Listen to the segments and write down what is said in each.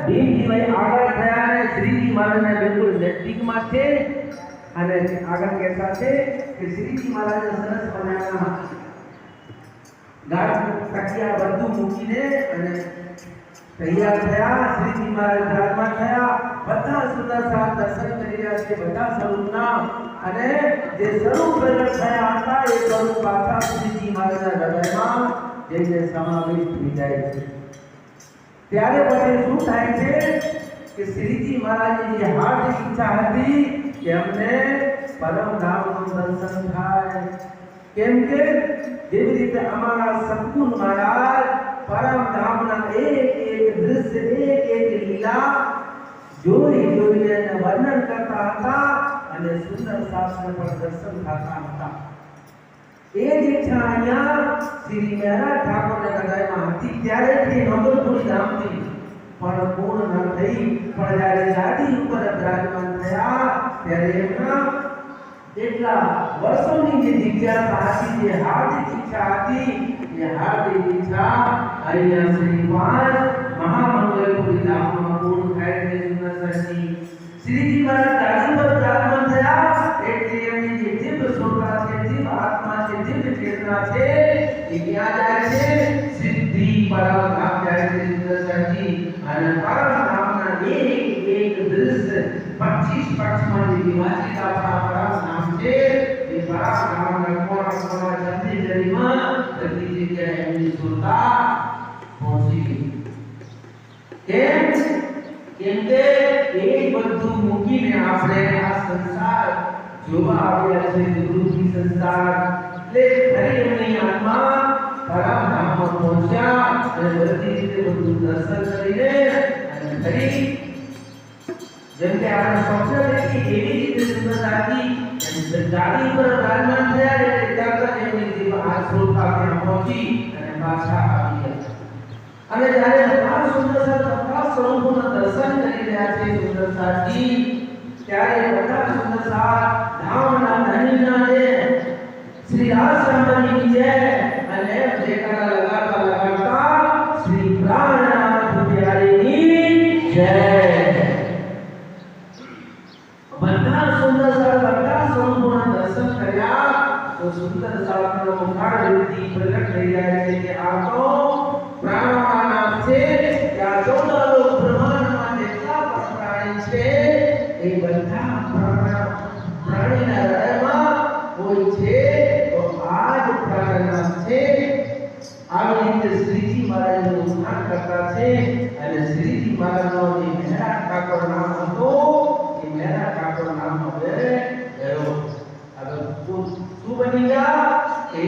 ભીમજીભાઈ આગળ થયા અને શ્રીજી મહારાજને બિલકુલ નજીકમાં છે અને આગળ કહેતા છે કે શ્રીજી મહારાજે સરસ મજાના ગાઢ તકિયા બધું મૂકીને અને તૈયાર થયા. શ્રીજી મહારાજ બિરાજમાન થયા. બધા સુંદર સારા દર્શન કરી રહ્યા છે બધા સ્વરૂપના અને જે સ્વરૂપ પ્રગટ થયા હતા એ સ્વરૂપ પાછા શ્રીજી મહારાજના હૃદયમાં જઈને સમાવેશ થઈ જાય છે. ત્યારે પછી શું થાય છે કે શ્રીજી મહારાજની જે હાર્દિક ઈચ્છા હતી કે અમને પરમ ધામનું દર્શન થાય. કેમ કે જેવી રીતે અમારા સદગુરુ મહારાજ પરમ ધામના એક એક દૃશ્ય એક એક લીલા જોઈ જોઈને વર્ણન કરતા હતા અને સુંદર શાસ્ત્ર પર દર્શન થતા હતા. એ જ ઈચ્છા અહીંયા શ્રી મહેરા ઠાકોરના હૃદયમાં હતી. ત્યારેથી નવલપુરી ધામથી પણ પૂર્ણ ન થઈ. પણ જ્યારે ગાદી ઉપર બિરાજમાન થયા ત્યારે એમના એટલા વર્ષોની જે જિજ્ઞાસા હતી, જે હાર્દિક ઈચ્છા હતી, એ હાર્દિક ઈચ્છા અહીંયા શ્રી પાંચ મહામંગલપુરી ધામમાં પૂર્ણ થાય છે. સુંદર સરસી શ્રીજી મહારાજ ગાદી પર બિરાજમાન થયા એટલે એમની જે દિવ્ય સ્વરૂપા છે, દિવ્ય આત્મા છે, દિવ્ય ચેતના છે એ ક્યાં જાય છે? સિદ્ધિ પરમ ધામ જાય છે. સુંદર સરસી અને પરમ ધામના એક એક દૃશ્ય 25 પક્ષમાં જે વિભાજિત આપણા પરમ ધામ છે એ પરમ ધામના કોણા કોણા જલ્દી જલ્દીમાં જલ્દી જગ્યાએ એમની સુરતા પહોંચી ગઈ. કેમ કે એ બધું મૂકીને આપણે આ સંસાર જોવા આવ્યા છે. ગુરુજી સંસાર એટલે ફરી એમની આત્મા પરમ ધામમાં પહોંચ્યા અને બધી રીતે બધું દર્શન કરીને અને ફરી જેમ કે આપણે સ્વપ્ન દેખી એવી રીતે સુંદરતા હતી ગાડી પર બિરાજમાન થયા એટલે તરત એમની દિવ્ય આ સ્વરૂપા ત્યાં પહોંચી અને પાછા આવી ગયા. અને જ્યારે બધા સુંદરતા બધા સ્વરૂપોના દર્શન કરી રહ્યા છે સુંદરતાથી ત્યારે બધા સુંદરતા ધામના ધણીના જે શ્રી રાસરામની જય અને જયકારા લગાડતા લગાડતા શ્રી પ્રાણનાથ પ્યારીની જય. બધા સુંદરતા બધા સ્વરૂપોના દર્શન કર્યા તો સુંદર સાધનો મુખારવૃત્તિ પ્રગટ થઈ જાય છે કે આ તો પ્રાણોના નામ છે. આ 14 લોક બ્રહ્માંડમાં જેટલા પણ પ્રાણી છે એ બધા પ્રાણીના હૃદયમાં કોઈ છે તો આ જ પ્રાણનામ છે. આવી રીતે શ્રીજી મહારાજનું ઉત્થાન કરતા છે અને શ્રીજી મહારાજનો જે મહેરા ઠાકોર નામ હતો એ મહેરા ઠાકોર નામ હવે ગયો. હવે શું બની ગયા? એ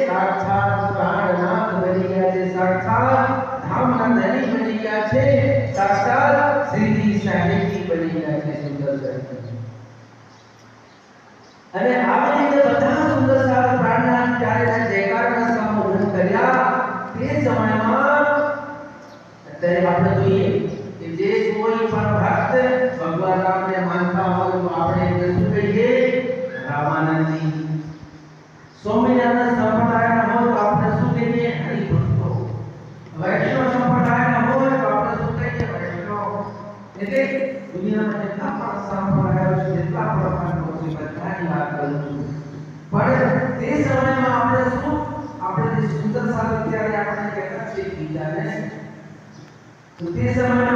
સાક્ષાત પ્રાણનાથ બની ગયા છે. સાક્ષાત ધામના ધણી બની ગયા છે. સાક્ષાત શ્રીજી સાહેબજી બની ગયા છે. સુંદર સરસ અને આવી રીતે બધા સુંદર સારા પ્રાણનાથ ત્યારે જયકારના સંબોધન કર્યા તે સમયમાં અત્યારે આપણે જોઈએ કે જે કોઈ પણ ભક્ત ભગવાન રામને માનતા હોય તો આપણે શું કહીએ? રામાનંદજી. સ્વામિનારાયણ સંપ્રદાયના હોય તો આપણે શું કહીએ? હરિભક્તો. વૈષ્ણવ સંપ્રદાયના હોય તો આપણે શું કહીએ? વૈષ્ણવ. એટલે દુનિયામાં જેટલા પણ સંપ્રદાયો છે, જેટલા પણ બધાની વાત કરું છું. પણ તે સમયમાં આપણે શું આપણે જે સુંદર સાહિત્ય આપણે કહેતા છીએ બીજાને તો તે સમયમાં